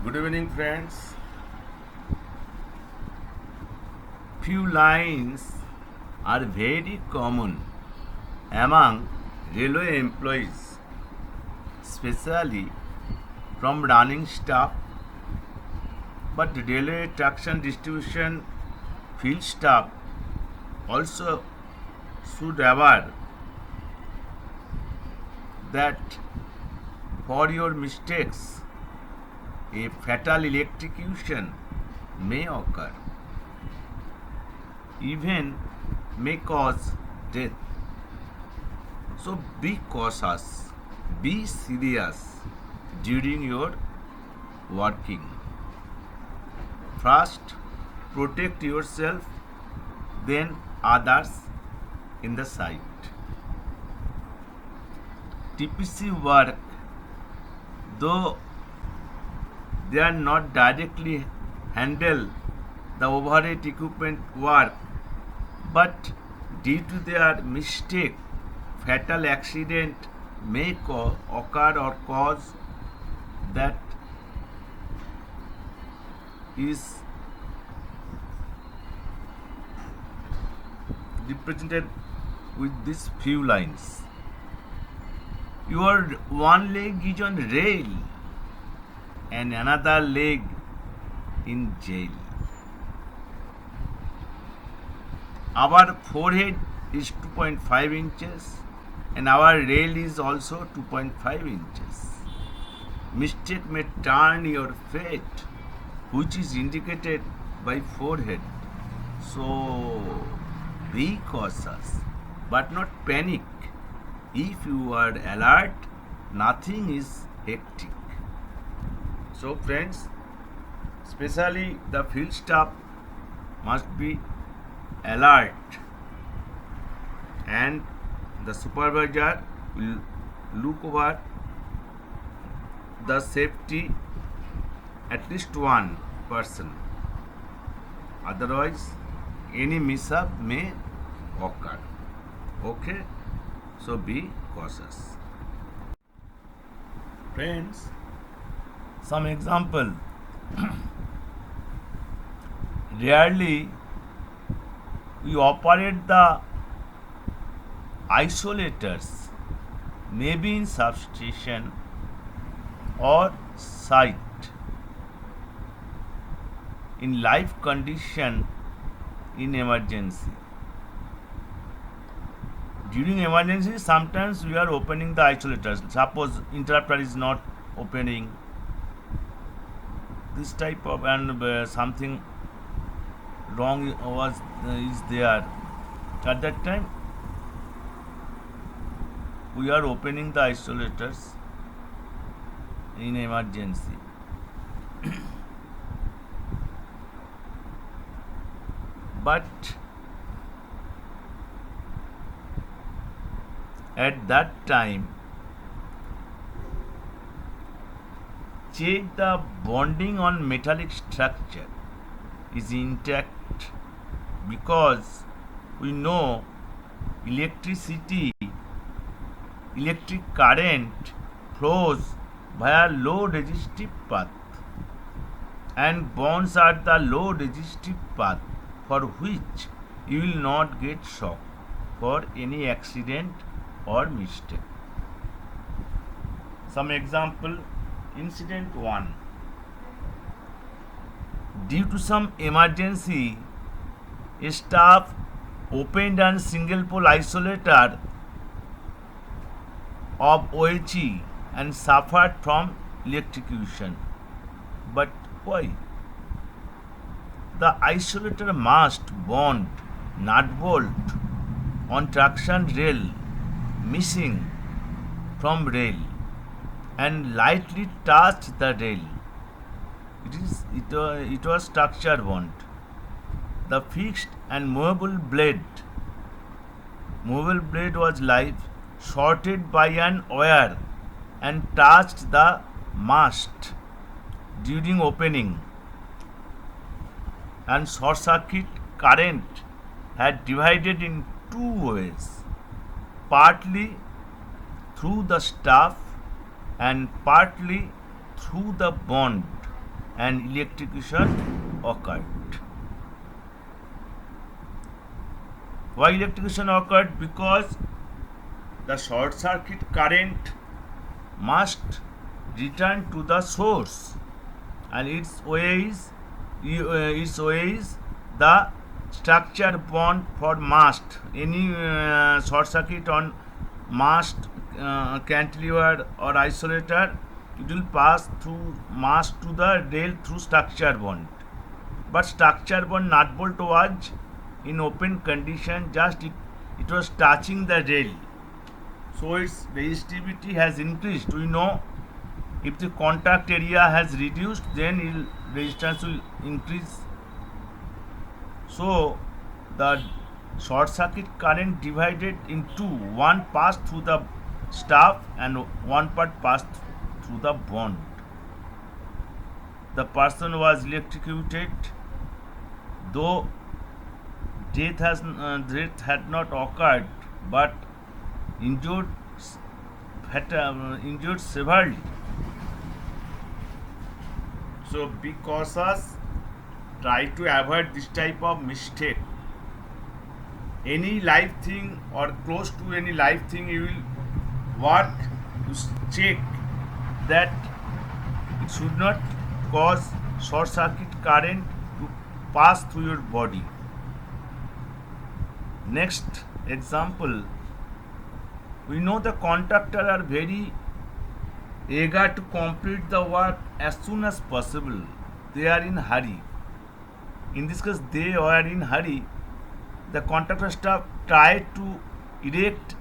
Good evening, friends. Few lines are very common among railway employees, especially from running staff, but railway traction distribution field staff also should aware that for your mistakes a fatal electrocution may occur, even may cause death. So be cautious, be serious during your working. First, protect yourself, then others in the site. TPC work, though they are not directly handle the overhead equipment work, but due to their mistake, fatal accident may occur or cause that is represented with these few lines. Your one leg is on rail and another leg in jail. Our forehead is 2.5 inches and our rail is also 2.5 inches. Mistake may turn your fate, which is indicated by forehead. So be cautious, but not panic. If you are alert, nothing is hectic. So friends, especially the field staff must be alert, and the supervisor will look over the safety at least one person. Otherwise, any mishap may occur. Okay, so be cautious. Friends, some example. Rarely we operate the isolators, maybe in substation or site. In live condition, in emergency. During emergency, sometimes we are opening the isolators. Suppose interrupter is not opening, this type of, and something wrong is there. At that time, we are opening the isolators in emergency. But at that time, check the bonding on metallic structure is intact, because we know electric current flows via low resistive path, and bonds are the low resistive path for which you will not get shock for any accident or mistake. Some example. Incident 1. Due to some emergency, staff opened a single pole isolator of OHE and suffered from electrocution. But why? The isolator must bond nut bolt on traction rail missing from rail and lightly touched the rail. It was structure bond. The fixed and movable blade was live, shorted by an wire and touched the mast during opening, and short circuit current had divided in two ways, partly through the staff and partly through the bond and electrocution occurred. Why electrocution occurred? Because the short circuit current must return to the source, and its way is the structure bond for mast. Any short circuit on mast, cantilever or isolator, it will pass through mast to the rail through structure bond. But structure bond nut bolt was in open condition, just it was touching the rail, so its resistivity has increased. We know if the contact area has reduced, then resistance will increase. So the short circuit current divided into one pass through the staff and one part passed through the bond. The person was electrocuted, though death had not occurred, but injured injured severely. So be cautious. Try to avoid this type of mistake. Any live thing or close to any live thing you will work, to check that it should not cause short circuit current to pass through your body. Next example, we know the contractor are very eager to complete the work as soon as possible. They are in hurry. In this case, they were in hurry. The contractor staff tried to erect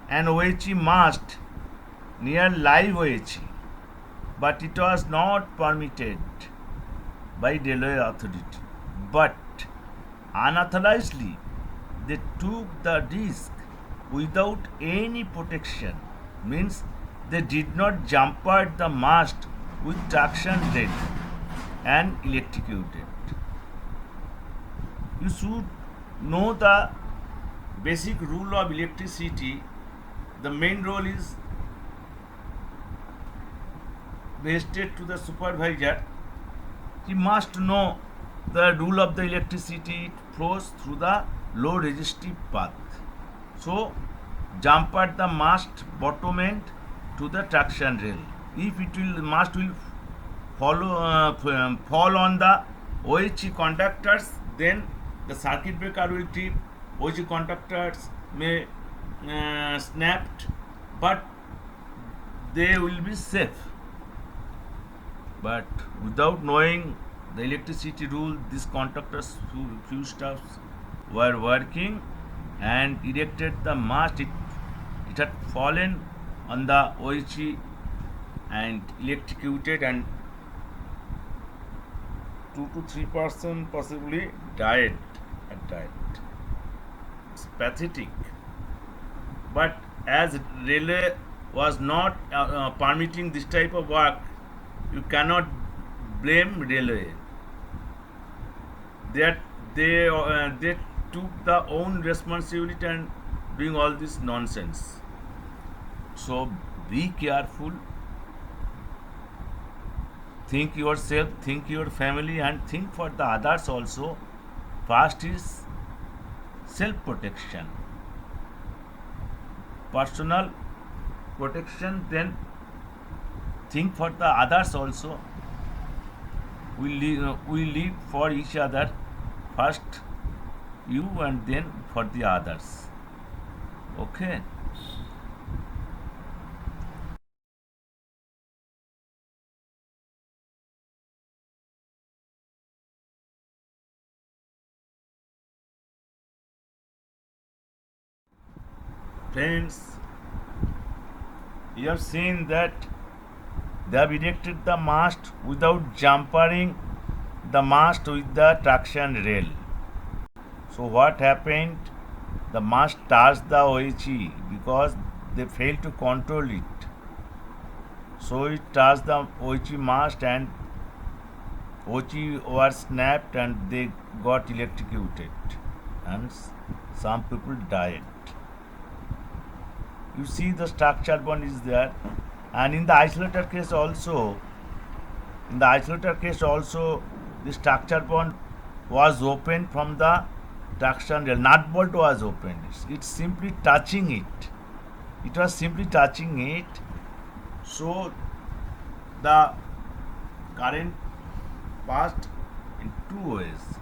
an OHE mast near live OHE, but it was not permitted by railway authority. But unauthorizedly, they took the risk without any protection. Means they did not jumper the mast with traction rail and electrocuted. You should know the basic rule of electricity. The main role is vested to the supervisor. He must know the rule of the electricity. It flows through the low resistive path. So jumper the mast bottom end to the traction rail. If it will mast will fall on the OHE conductors, then the circuit breaker will trip. OHE conductors may snapped, but they will be safe. But without knowing the electricity rule, these conductors, few staffs were working and erected the mast. It had fallen on the OHE and electrocuted, and 2 to 3% possibly died at that. It's pathetic. But as railway was not permitting this type of work, you cannot blame railway. That they took the own responsibility and doing all this nonsense. So be careful. Think yourself, think your family, and think for the others also. First is self-protection, personal protection, then think for the others also. We live for each other. First you and then for the others. Okay. Friends, you have seen that they have erected the mast without jumpering the mast with the traction rail. So what happened? The mast touched the OHE because they failed to control it. So it touched the OHE mast and OHE was snapped and they got electrocuted, and some people died. You see the structure bond is there, and in the isolator case also In the isolator case also, the structure point was opened from the traction rail. Nut bolt was opened. It's simply touching it. It was simply touching it. So the current passed in two ways.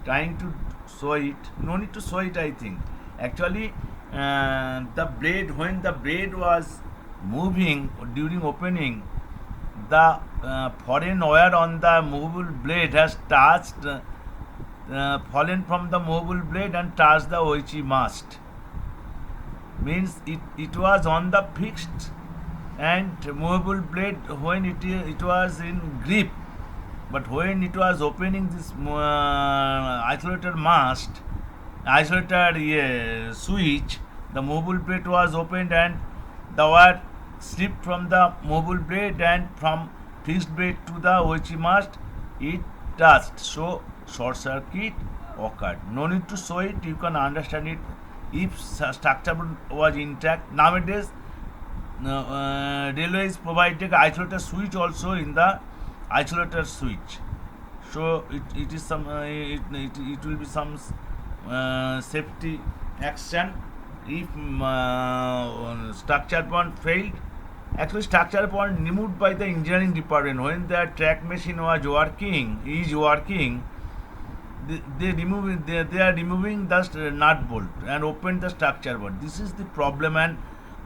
Trying to show it. No need to show it, I think. Actually, the blade, when the blade was moving during opening, the foreign wire on the movable blade has touched, fallen from the movable blade and touched the Oichi mast. Means it was on the fixed and movable blade when it was in grip, but when it was opening this isolator mast, isolator switch, the movable blade was opened and the wire slipped from the movable blade and from fixed blade to the Oichi mast it touched. So short circuit occurred. No need to show it, you can understand it. If structure was intact, nowadays railways provided isolator switch also in the isolator switch. So it is some it will be some safety action if structure point failed. Actually, structure point removed by the engineering department when the track machine is working. They are removing the nut bolt and open the structure bolt. This is the problem, and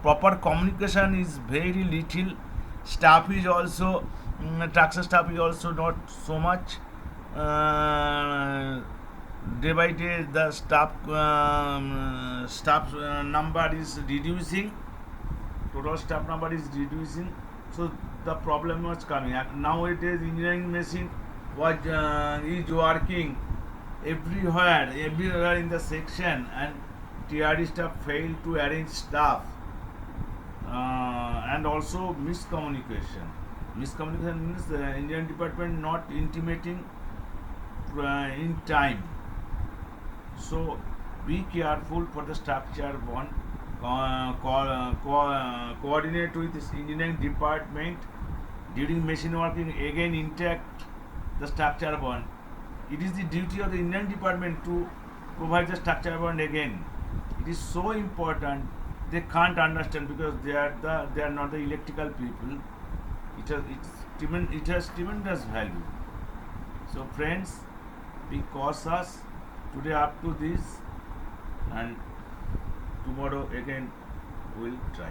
proper communication is very little. Staff is also traction staff is also not so much. Day by day the staff number is reducing. Total staff number is reducing. So the problem was coming. Nowadays engineering machine is working everywhere in the section, and TRD staff failed to arrange staff, and also miscommunication. Miscommunication means the engineering department not intimating in time. So be careful for the structure bond. Coordinate with this engineering department during machine working, again intact the structure bond. It is the duty of the engineering department to provide the structure bond again. It is so important. They can't understand because they are not the electrical people. It has tremendous value. So friends, be cautious today up to this, and tomorrow again we'll try.